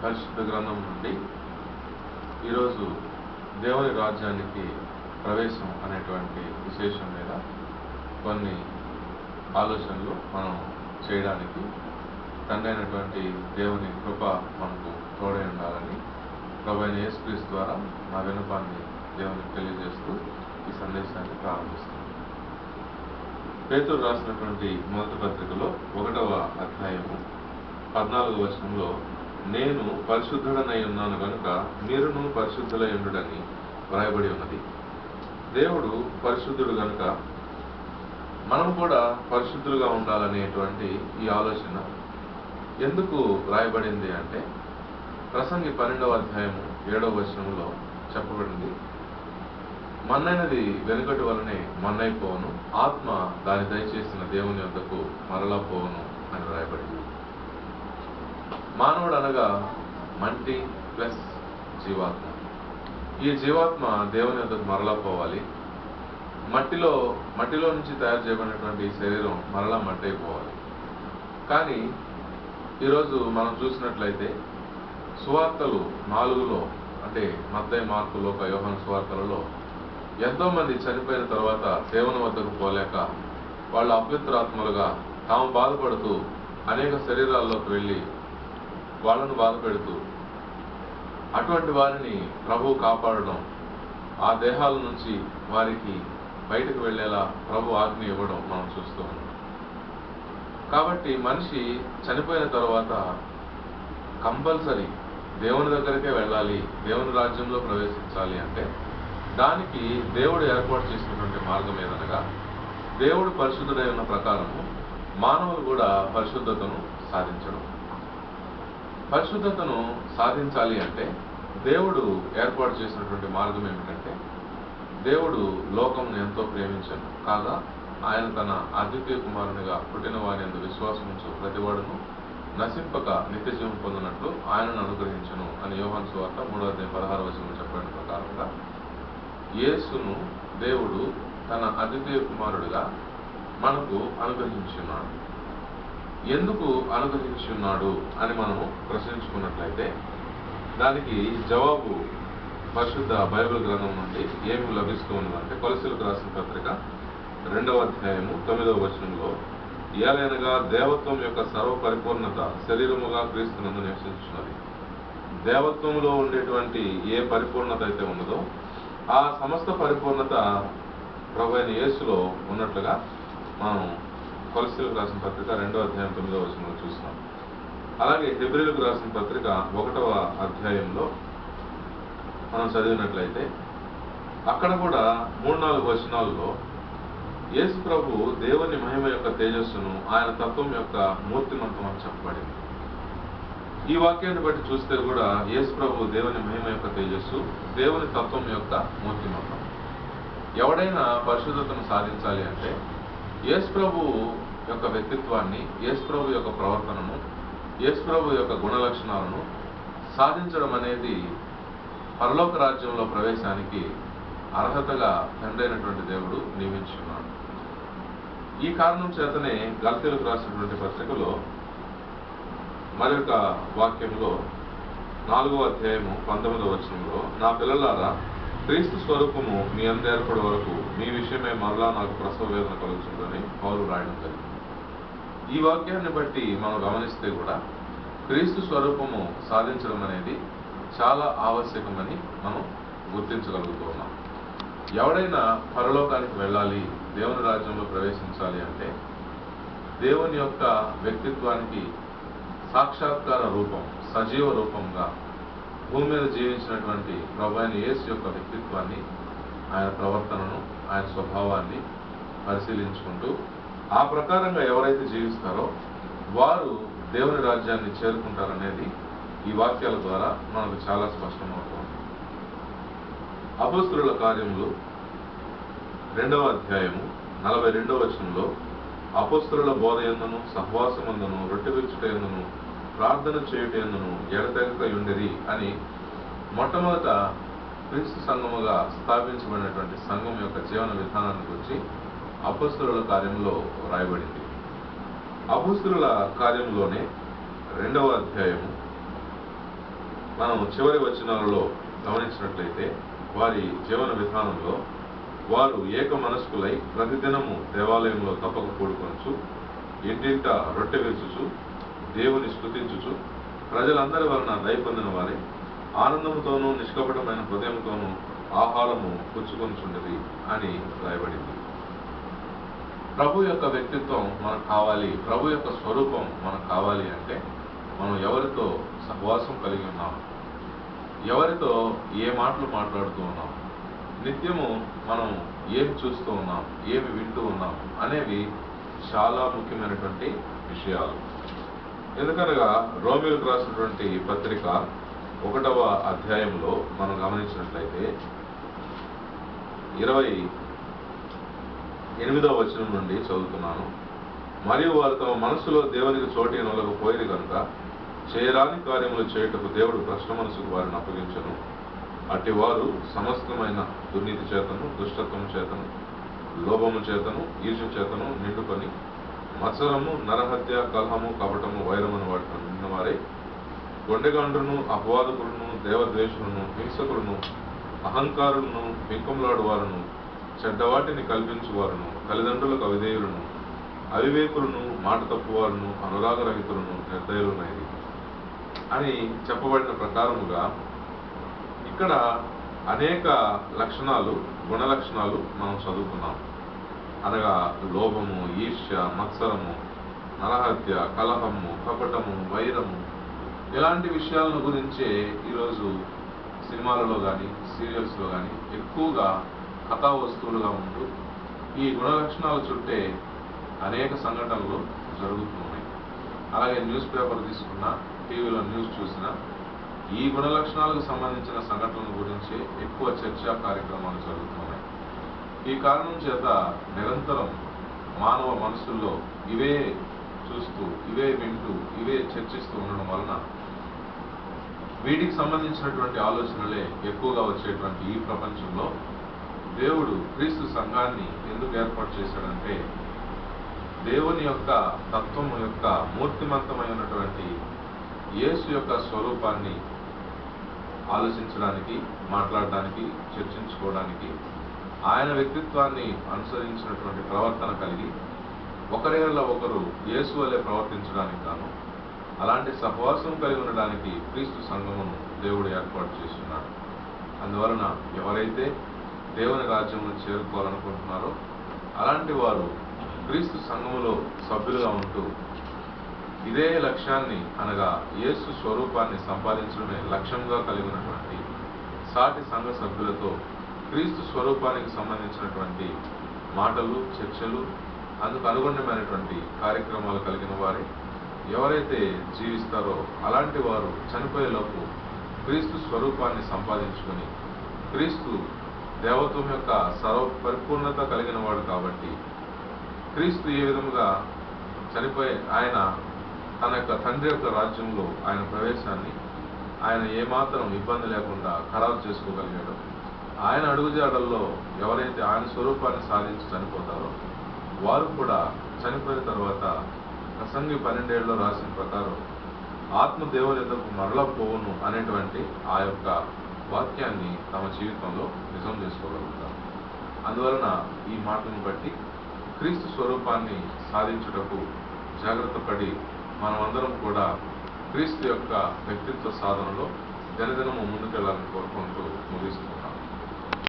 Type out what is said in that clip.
పరిశుద్ధ గ్రంథం నుండి ఈరోజు దేవుని రాజ్యానికి ప్రవేశం అనేటువంటి విశేషం మీద కొన్ని ఆలోచనలు మనం చేయడానికి తండ్రి అయినటువంటి దేవుని కృప మనకు తోడై ఉండాలని ప్రభువైన యేసుక్రీస్తు ద్వారా నా విన్నపాన్ని దేవునికి తెలియజేస్తూ ఈ సందేశాన్ని ప్రారంభిస్తున్నాను. పేతురు రాసినటువంటి మొదటి పత్రికలో 1వ అధ్యాయము 14వ వచనంలో, నేను పరిశుద్ధుడనై ఉన్నాను కనుక మీరును పరిశుద్ధులై ఉండుడని వ్రాయబడి ఉన్నది. దేవుడు పరిశుద్ధుడు కనుక మనం కూడా పరిశుద్ధులుగా ఉండాలనేటువంటి ఈ ఆలోచన ఎందుకు వ్రాయబడింది అంటే, ప్రసంగి 12వ అధ్యాయము 7వ వచనంలో చెప్పబడింది, మన్నైనది వెనుకటి వలనే మన్నైపోవును, ఆత్మ దాని దయచేసిన దేవుని వద్దకు మరలా పోవును అని వ్రాయబడింది. మానవుడు అనగా మట్టి ప్లస్ జీవాత్మ. ఈ జీవాత్మ దేవుని వద్దకు మరలా పోవాలి. మట్టిలో నుంచి తయారు చేయబడినటువంటి ఈ శరీరం మరలా మట్టి అయిపోవాలి. కానీ ఈరోజు మనం చూసినట్లయితే సువార్తలు 4లో, అంటే మత్తయి, మార్కు, లూకా, యోహాను సువార్తలలో ఎంతో మంది చనిపోయిన తర్వాత దేవుని వద్దకు పోలేక వాళ్ళు అపవిత్రాత్మలుగా తాము బాధపడుతూ అనేక శరీరాల్లోకి వెళ్ళి వాళ్ళను బాధపెడుతూ అటువంటి వారిని ప్రభువు కాపాడడం, ఆ దేహాల నుంచి వారికి బయటకు వెళ్ళేలా ప్రభు ఆజ్ఞ ఇవ్వడం మనం చూస్తూ ఉన్నాం. కాబట్టి మనిషి చనిపోయిన తర్వాత కంపల్సరీ దేవుని దగ్గరికే వెళ్ళాలి, దేవుని రాజ్యంలో ప్రవేశించాలి అంటే దానికి దేవుడు ఏర్పాటు చేసినటువంటి మార్గం ఏదనగా, దేవుడు పరిశుద్ధుడై ఉన్న ప్రకారము మానవులు కూడా పరిశుద్ధతను సాధించడం. పరిశుద్ధతను సాధించాలి అంటే దేవుడు ఏర్పాటు చేసినటువంటి మార్గం ఏమిటంటే, దేవుడు లోకమును ఎంతో ప్రేమించను కాగా ఆయన తన అద్వితీయ కుమారునిగా పుట్టిన వారి యందు విశ్వాసం ఉంచు ప్రతివాడును నశింపక నిత్య జీవం పొందినట్లు ఆయనను అనుగ్రహించను అని యోహాను సువార్త 3వ అధ్యాయం 16వ వచనం చెప్పిన ప్రకారంగా యేసును దేవుడు తన అద్వితీయ కుమారుడిగా మనకు అనుగ్రహించున్నాడు. ఎందుకు అనుగ్రహించున్నాడు అని మనము ప్రశ్నించుకున్నట్లయితే దానికి జవాబు పరిశుద్ధ బైబిల్ గ్రంథం నుండి ఏమి లభిస్తూ ఉన్నదంటే, కొలస్సీయులకు రాసిన పత్రిక 2వ అధ్యాయము 9వ వచనంలో, ఏలైనగా దేవత్వం యొక్క సర్వ పరిపూర్ణత శరీరముగా క్రీస్తునందు నివసించున్నది. దేవత్వంలో ఉండేటువంటి ఏ పరిపూర్ణత అయితే ఉన్నదో ఆ సమస్త పరిపూర్ణత ప్రభువైన యేసులో ఉన్నట్లుగా మనం కొలస్సీయులకు రాసిన పత్రిక 2వ అధ్యాయం 9వ వచనంలో చూస్తాం. అలాగే హెబ్రీయులకు రాసిన పత్రిక 1వ అధ్యాయంలో మనం చదివినట్లయితే అక్కడ కూడా 3-4 వచనాల్లో యేసు ప్రభు దేవుని మహిమ యొక్క తేజస్సును, ఆయన తత్వం యొక్క మూర్తిమంతం అని చెప్పబడింది. ఈ వాక్యాన్ని బట్టి చూస్తే కూడా యేసు ప్రభు దేవుని మహిమ యొక్క తేజస్సు, దేవుని తత్వం యొక్క మూర్తిమంతం. ఎవడైనా పరిశుద్ధతను సాధించాలి అంటే యేసు ప్రభు యొక్క వ్యక్తిత్వాన్ని, యేసు ప్రభు యొక్క ప్రవర్తనను, యేసు ప్రభు యొక్క గుణ లక్షణాలను సాధించడం అనేది పరలోక రాజ్యంలో ప్రవేశానికి అర్హతగా తండ్రి అయినటువంటి దేవుడు నియమించున్నాడు. ఈ కారణం చేతనే గలతీయులకు రాసినటువంటి పత్రికలో మరొక వాక్యంలో 4వ అధ్యాయము 19వ వచనంలో, నా పిల్లలారా, క్రీస్తు స్వరూపము మీ అందు ఏర్పడే వరకు మీ విషయమే మరలా నాకు ప్రసవ వేదన కలుగుతుందని పౌలు రాయడం జరిగింది. ఈ వాక్యాన్ని బట్టి మనం గమనిస్తే కూడా క్రీస్తు స్వరూపము సాధించడం అనేది చాలా ఆవశ్యకమని మనం గుర్తించగలుగుతున్నాం. ఎవడైనా పరలోకానికి వెళ్ళాలి, దేవుని రాజ్యంలో ప్రవేశించాలి అంటే దేవుని యొక్క వ్యక్తిత్వానికి సాక్షాత్కార రూపం, సజీవ రూపంగా భూమి మీద జీవించినటువంటి ప్రభువైన యేసు యొక్క వ్యక్తిత్వాన్ని, ఆయన ప్రవర్తనను, ఆయన స్వభావాన్ని పరిశీలించుకుంటూ ఆ ప్రకారంగా ఎవరైతే జీవిస్తారో వారు దేవుని రాజ్యాన్ని చేరుకుంటారనేది ఈ వాక్యాల ద్వారా మనకు చాలా స్పష్టమవుతుంది. అపోస్తలుల కార్యములు 2వ అధ్యాయము 42వ వచనంలో, అపోస్తలుల బోధ యందును సహవాసమందును రొట్టె విరుచుట యందును ప్రార్థన చేయుట యందును ఎడతెగక యుండిరి అని మొట్టమొదట క్రీస్తు సంఘముగా స్థాపించబడినటువంటి సంఘం యొక్క జీవన విధానాన్ని గురించి అపోస్తలుల కార్యంలో రాయబడింది. అపోస్తలుల కార్యంలోనే 2వ అధ్యాయము మనం చివరి వచనాలలో గమనించినట్లయితే వారి జీవన విధానంలో వారు ఏక మనస్కులై ప్రతిదినము దేవాలయంలో తప్పక కూడుకొనుచు ఇంటింట రొట్టె విరుచుచు దేవుని స్తుతించుచు ప్రజలందరి వలన దయ పొందిన వారే ఆనందముతోనూ నిష్కపటమైన హృదయంతోనూ ఆహారము పుచ్చుకొనుచుండేది అని రాయబడింది. ప్రభు యొక్క వ్యక్తిత్వం మనకు కావాలి, ప్రభు యొక్క స్వరూపం మనకు కావాలి అంటే మనం ఎవరితో సహవాసం కలిగి ఉన్నాం, ఎవరితో ఏ మాటలు మాట్లాడుతూ ఉన్నాం, నిత్యము మనం ఏమి చూస్తూ ఉన్నాం, ఏమి వింటూ ఉన్నాం అనేవి చాలా ముఖ్యమైనటువంటి విషయాలు. ఎందుకనగా రోమీయులకు రాసినటువంటి పత్రిక 1వ అధ్యాయంలో మనం గమనించినట్లయితే 28వ వచనం నుండి చదువుతున్నాను. మరియు వారు తమ మనస్సులో దేవునికి చోటు పోయిన కనుక చేయరాని కార్యములు చేయుటకు దేవుడు భ్రష్ట మనసుకు వారిని అప్పగించను. అట్టి వారు సమస్తమైన దుర్నీతి చేతను, దుష్టత్వము చేతను, లోభము చేతను, ఈర్ష్య చేతను నిండుకొని మత్సరము, నరహత్య, కలహము, కపటము, వైరమును వాటిని నిండిన వారే గొండెగాండ్రును, అపవాదకులను, దేవద్వేషులను, హింసకులను, అహంకారులను, బింకంలాడు వారును, చెడ్డవాటిని కల్పించువారును, తల్లిదండ్రులకు అవిధేయులను, అవివేకులను, మాట తప్పువారును, అనురాగరహితులను, నిర్దయులునైది అని చెప్పబడిన ప్రకారముగా ఇక్కడ అనేక లక్షణాలు, గుణ లక్షణాలు మనం చదువుకున్నాం. అనగా లోభము, ఈర్ష్య, మత్సరము, నరహత్య, కలహము, కపటము, వైరము ఇలాంటి విషయాలను గురించే ఈరోజు సినిమాలలో కానీ సీరియల్స్లో కానీ ఎక్కువగా కథా వస్తువులుగా ఉంటూ ఈ గుణ లక్షణాల చుట్టే అనేక సంఘటనలు జరుగుతున్నాయి. అలాగే న్యూస్ పేపర్ తీసుకున్నా, టీవీలో న్యూస్ చూసినా ఈ గుణ లక్షణాలకు సంబంధించిన సంఘటనల గురించి ఎక్కువ చర్చా కార్యక్రమాలు జరుగుతున్నాయి. ఈ కారణం చేత నిరంతరం మానవ మనసుల్లో ఇవే చూస్తూ, ఇవే వింటూ, ఇవే చర్చిస్తూ ఉండడం వలన వీటికి సంబంధించినటువంటి ఆలోచనలే ఎక్కువగా వచ్చేటువంటి ఈ ప్రపంచంలో దేవుడు క్రీస్తు సంఘాన్ని ఎందుకు ఏర్పాటు చేశాడంటే దేవుని యొక్క తత్వం యొక్క మూర్తిమంతమైనటువంటి యేసు యొక్క స్వరూపాన్ని ఆలోచించడానికి, మాట్లాడడానికి, చర్చించుకోవడానికి, ఆయన వ్యక్తిత్వాన్ని అనుసరించినటువంటి ప్రవర్తన కలిగి ఒకరిలో ఒకరు యేసు వలె ప్రవర్తించడానికి గాను అలాంటి సహవాసం కలిగి ఉండడానికి క్రీస్తు సంఘమును దేవుడు ఏర్పాటు చేస్తున్నాడు. అందువలన ఎవరైతే దేవుని రాజ్యమును చేరుకోవాలనుకుంటున్నారో అలాంటి వారు క్రీస్తు సంఘములో సభ్యులుగా ఉంటూ ఇదే లక్ష్యాన్ని, అనగా యేసు స్వరూపాన్ని సంపాదించడమే లక్ష్యంగా కలిగి ఉన్నటువంటి సాటి సంఘ సభ్యులతో క్రీస్తు స్వరూపానికి సంబంధించినటువంటి మాటలు, చర్చలు, అందుకు అనుగుణమైనటువంటి కార్యక్రమాలు కలిగిన వారే ఎవరైతే జీవిస్తారో అలాంటి వారు చనిపోయేలోపు క్రీస్తు స్వరూపాన్ని సంపాదించుకొని, క్రీస్తు దేవత్వం యొక్క సర్వపరిపూర్ణత కలిగిన వాడు కాబట్టి క్రీస్తు ఏ విధముగా చనిపోయి ఆయన తన యొక్క తండ్రి యొక్క రాజ్యంలో ఆయన ప్రవేశాన్ని ఆయన ఏమాత్రం ఇబ్బంది లేకుండా ఖరారు చేసుకోగలిగాడు. ఆయన అడుగుజాడల్లో ఎవరైతే ఆయన స్వరూపాన్ని సాధించి చనిపోతారో వారు కూడా చనిపోయిన తర్వాత ప్రసంగి 12 రాసిన ప్రకారం ఆత్మ దేవుని యొద్దకు మరల పోవును అనేటువంటి ఆ యొక్క వాక్యాన్ని తమ జీవితంలో నిజం చేసుకోగలుగుతారు. అందువలన ఈ మాటను బట్టి క్రీస్తు స్వరూపాన్ని సాధించుటకు జాగ్రత్త పడి మనమందరం కూడా క్రీస్తు యొక్క వ్యక్తిత్వ సాధనలో దినదినము ముందుకెళ్లాలని కోరుకుంటున్నాను.